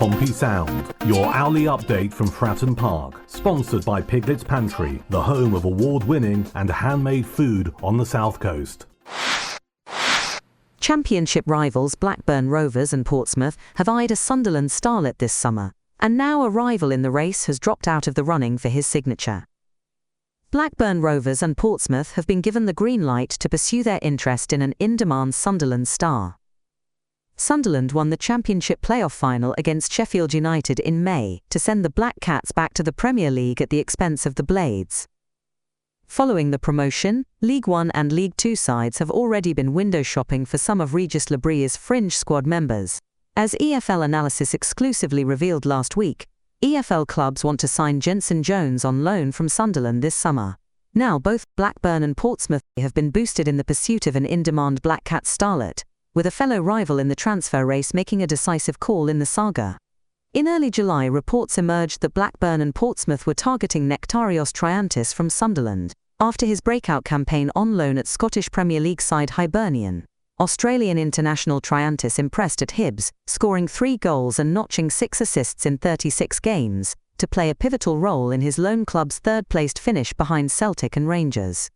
Pompey Sound, your hourly update from Fratton Park, sponsored by Piglet's Pantry, the home of award-winning and handmade food on the South Coast. Championship rivals Blackburn Rovers and Portsmouth have eyed a Sunderland starlet this summer, and now a rival in the race has dropped out of the running for his signature. Blackburn Rovers and Portsmouth have been given the green light to pursue their interest in an in-demand Sunderland star. Sunderland won the Championship playoff final against Sheffield United in May to send the Black Cats back to the Premier League at the expense of the Blades. Following the promotion, League One and League Two sides have already been window shopping for some of Regis Lebrier's fringe squad members. As EFL Analysis exclusively revealed last week, EFL clubs want to sign Jenson Jones on loan from Sunderland this summer. Now both Blackburn and Portsmouth have been boosted in the pursuit of an in-demand Black Cat starlet, with a fellow rival in the transfer race making a decisive call in the saga. In early July, reports emerged that Blackburn and Portsmouth were targeting Nektarios Triantis from Sunderland, after his breakout campaign on loan at Scottish Premier League side Hibernian. Australian international Triantis impressed at Hibs, scoring 3 goals and notching 6 assists in 36 games, to play a pivotal role in his loan club's third-placed finish behind Celtic and Rangers.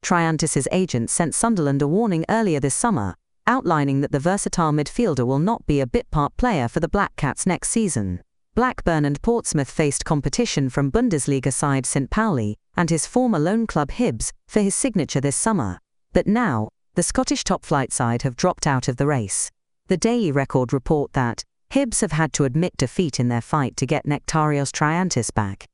Triantis' agent sent Sunderland a warning earlier this summer, outlining that the versatile midfielder will not be a bit-part player for the Black Cats next season. Blackburn and Portsmouth faced competition from Bundesliga side St. Pauli and his former loan club Hibs for his signature this summer. But now, the Scottish top-flight side have dropped out of the race. The Daily Record report that Hibs have had to admit defeat in their fight to get Nektarios Triantis back.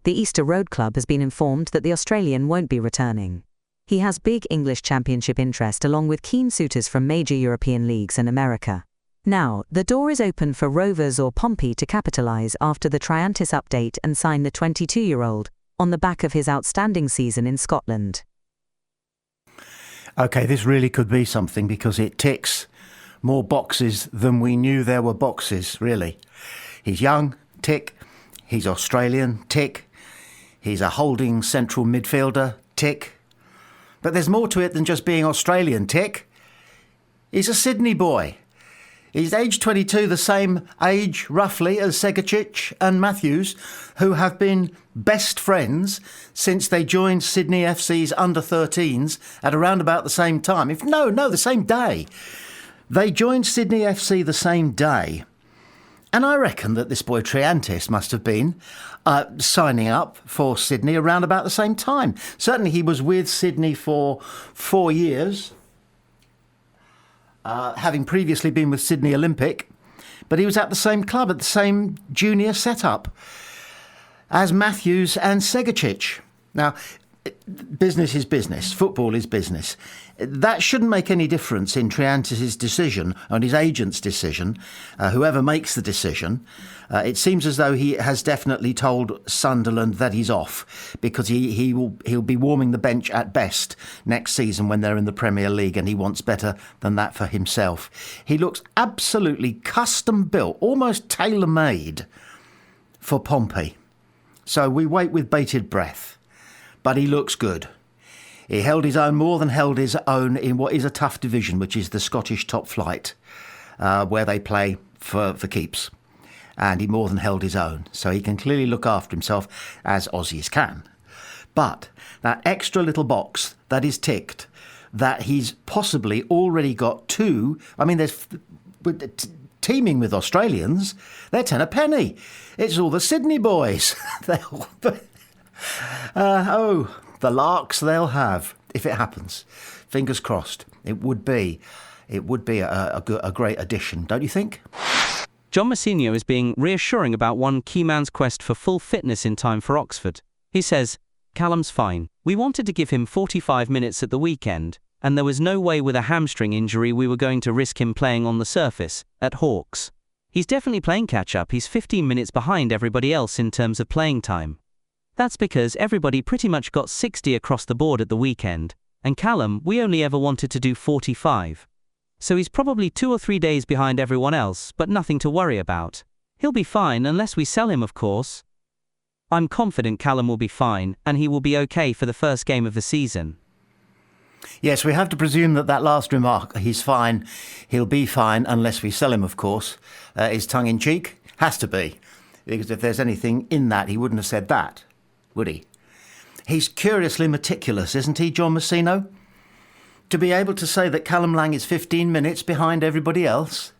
The Easter Road Club has been informed that the Australian won't be returning. He has big English Championship interest along with keen suitors from major European leagues and America. Now, the door is open for Rovers or Pompey to capitalise after the Triantis update and sign the 22-year-old, on the back of his outstanding season in Scotland. OK, this really could be something because it ticks more boxes than we knew there were boxes, really. He's young, tick. He's Australian, tick. He's a holding central midfielder, tick. But there's more to it than just being Australian, tick. He's a Sydney boy. He's age 22, the same age, roughly, as Segicic and Matthews, who have been best friends since they joined Sydney FC's under-13s at around about the same time. The same day. They joined Sydney FC the same day. And I reckon that this boy Triantis must have been signing up for Sydney around about the same time. Certainly he was with Sydney for 4 years, having previously been with Sydney Olympic, but he was at the same club, at the same junior setup as Matthews and Segicic. Now, business is business. Football is business. That shouldn't make any difference in Triantis' decision and his agent's decision, whoever makes the decision. It seems as though he has definitely told Sunderland that he's off because he'll be warming the bench at best next season when they're in the Premier League, and he wants better than that for himself. He looks absolutely custom built, almost tailor-made for Pompey. So we wait with bated breath. But he looks good. He held his own, more than held his own, in what is a tough division, which is the Scottish top flight, where they play for keeps. And he more than held his own. So he can clearly look after himself, as Aussies can. But that extra little box that is ticked, that he's possibly already got 2, there's teaming with Australians, they're 10 a penny. It's all the Sydney boys. The larks they'll have if it happens. Fingers crossed. It would be a great addition, don't you think? John Mousinho is being reassuring about one key man's quest for full fitness in time for Oxford. He says, "Callum's fine. We wanted to give him 45 minutes at the weekend, and there was no way with a hamstring injury we were going to risk him playing on the surface at Hawks. He's definitely playing catch-up. He's 15 minutes behind everybody else in terms of playing time. That's because everybody pretty much got 60 across the board at the weekend, and Callum, we only ever wanted to do 45. So he's probably 2 or 3 days behind everyone else, but nothing to worry about. He'll be fine unless we sell him, of course. I'm confident Callum will be fine, and he will be okay for the first game of the season." Yes, we have to presume that last remark, he's fine, he'll be fine unless we sell him, of course, is tongue-in-cheek. Has to be. Because if there's anything in that, he wouldn't have said that, would he? He's curiously meticulous, isn't he, John Messino? To be able to say that Callum Lang is 15 minutes behind everybody else,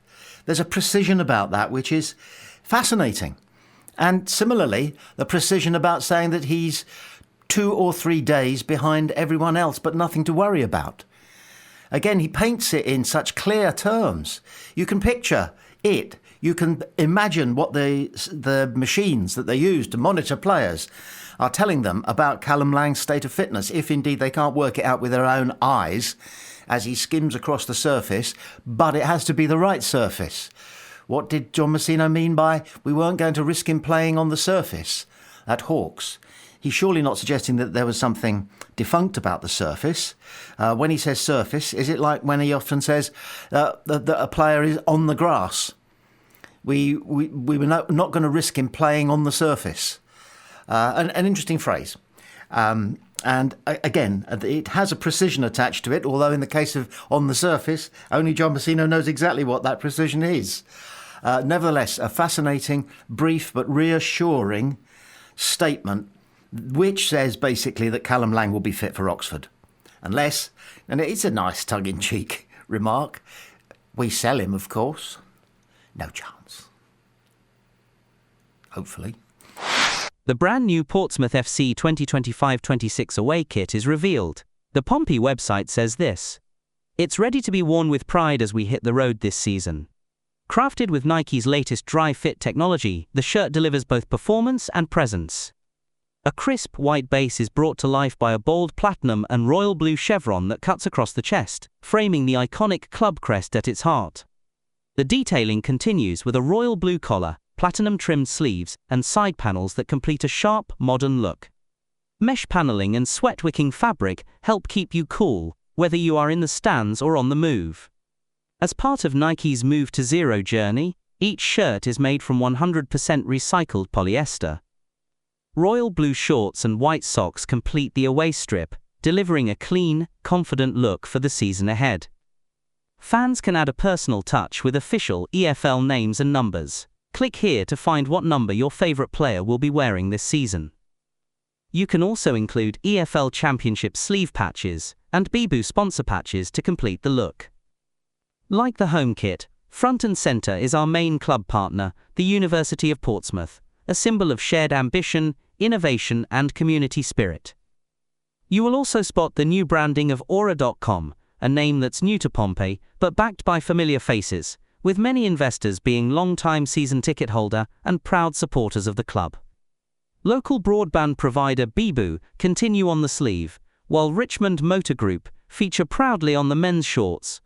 there's a precision about that which is fascinating. And similarly, the precision about saying that he's 2 or 3 days behind everyone else, but nothing to worry about. Again, he paints it in such clear terms. You can picture it. You can imagine what the machines that they use to monitor players are telling them about Callum Lang's state of fitness, if indeed they can't work it out with their own eyes as he skims across the surface, but it has to be the right surface. What did John Messino mean by we weren't going to risk him playing on the surface at Hawks? He's surely not suggesting that there was something defunct about the surface. When he says surface, is it like when he often says that a player is on the grass? We were not going to risk him playing on the surface. An interesting phrase. And again, it has a precision attached to it, although in the case of on the surface, only John Messino knows exactly what that precision is. Nevertheless, a fascinating, brief but reassuring statement which says basically that Callum Lang will be fit for Oxford. Unless, and it is a nice tongue-in-cheek remark, we sell him, of course. No chance. Hopefully. The brand new Portsmouth FC 2025-26 away kit is revealed. The Pompey website says this: "It's ready to be worn with pride as we hit the road this season." Crafted with Nike's latest dry fit technology, the shirt delivers both performance and presence. A crisp white base is brought to life by a bold platinum and royal blue chevron that cuts across the chest, framing the iconic club crest at its heart. The detailing continues with a royal blue collar, platinum-trimmed sleeves, and side panels that complete a sharp, modern look. Mesh paneling and sweat-wicking fabric help keep you cool, whether you are in the stands or on the move. As part of Nike's Move to Zero journey, each shirt is made from 100% recycled polyester. Royal blue shorts and white socks complete the away strip, delivering a clean, confident look for the season ahead. Fans can add a personal touch with official EFL names and numbers. Click here to find what number your favorite player will be wearing this season. You can also include EFL Championship sleeve patches and Beboo sponsor patches to complete the look. Like the home kit, front and center is our main club partner, the University of Portsmouth, a symbol of shared ambition, innovation and community spirit. You will also spot the new branding of Aura.com, a name that's new to Pompey but backed by familiar faces, with many investors being long-time season ticket holder and proud supporters of the club. Local broadband provider Beboo continue on the sleeve, while Richmond Motor Group feature proudly on the men's shorts.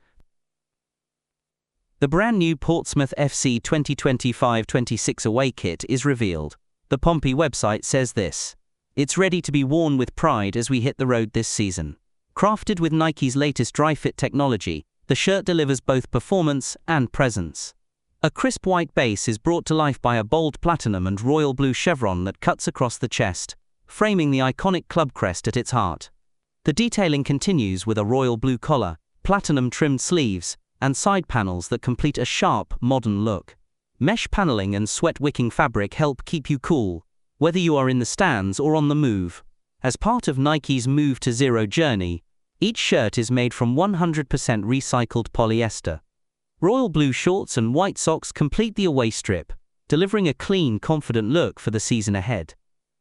The brand new Portsmouth FC 2025-26 away kit is revealed. The Pompey website says this: "It's ready to be worn with pride as we hit the road this season." Crafted with Nike's latest dry fit technology, the shirt delivers both performance and presence. A crisp white base is brought to life by a bold platinum and royal blue chevron that cuts across the chest, framing the iconic club crest at its heart. The detailing continues with a royal blue collar, platinum-trimmed sleeves, and side panels that complete a sharp, modern look. Mesh paneling and sweat-wicking fabric help keep you cool, whether you are in the stands or on the move. As part of Nike's Move to Zero journey, each shirt is made from 100% recycled polyester. Royal blue shorts and white socks complete the away strip, delivering a clean, confident look for the season ahead.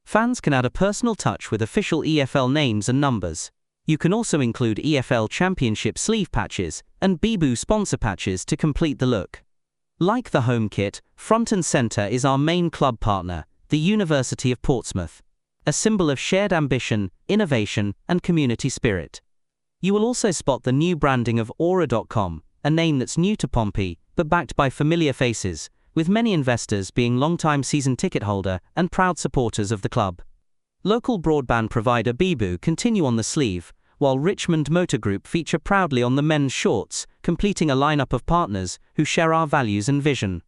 Fans can add a personal touch with official EFL names and numbers. You can also include EFL Championship sleeve patches and Beboo sponsor patches to complete the look. Like the home kit, front and center is our main club partner, the University of Portsmouth, a symbol of shared ambition, innovation, and community spirit. You will also spot the new branding of Aura.com, a name that's new to Pompey, but backed by familiar faces, with many investors being long-time season ticket holder and proud supporters of the club. Local broadband provider Beboo continue on the sleeve, while Richmond Motor Group feature proudly on the men's shorts, completing a lineup of partners who share our values and vision.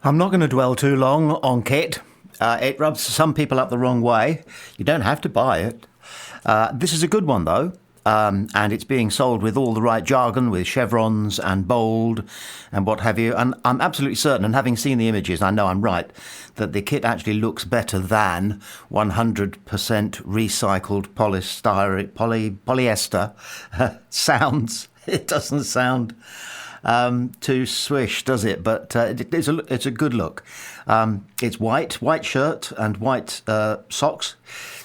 I'm not going to dwell too long on kit. It rubs some people up the wrong way. You don't have to buy it. This is a good one, though. and it's being sold with all the right jargon, with chevrons and bold and what have you. And I'm absolutely certain, and having seen the images, I know I'm right, that the kit actually looks better than 100% recycled polyester sounds. It doesn't sound too swish, does it? But it's a good look. It's white shirt and white socks.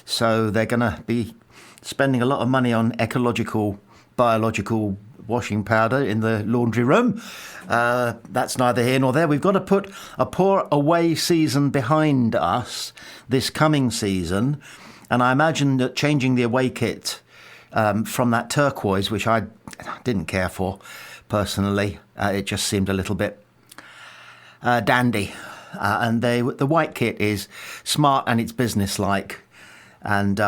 So they're going to be spending a lot of money on ecological, biological washing powder in the laundry room. That's neither here nor there. We've got to put a poor away season behind us this coming season. And I imagine that changing the away kit from that turquoise, which I didn't care for personally, it just seemed a little bit dandy. And the white kit is smart and it's businesslike. And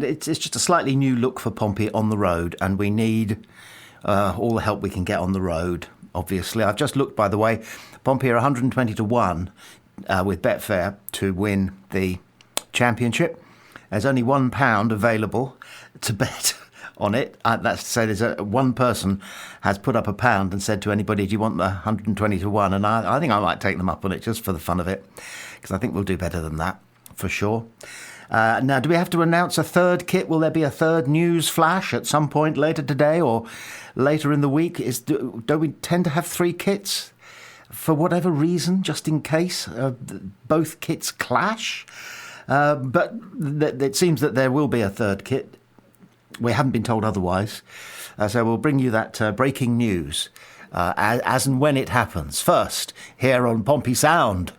it's just a slightly new look for Pompey on the road, and we need all the help we can get on the road, obviously. I've just looked, by the way, Pompey are 120 to 1 with Betfair to win the championship. There's only £1 available to bet on it. That's to say there's one person has put up £1 and said to anybody, do you want the 120 to 1? And I think I might take them up on it just for the fun of it, because I think we'll do better than that, for sure. Now, do we have to announce a third kit? Will there be a third news flash at some point later today or later in the week? Don't we tend to have 3 kits for whatever reason, just in case both kits clash? But it seems that there will be a third kit. We haven't been told otherwise. So we'll bring you that breaking news as and when it happens. First, here on Pompey Sound.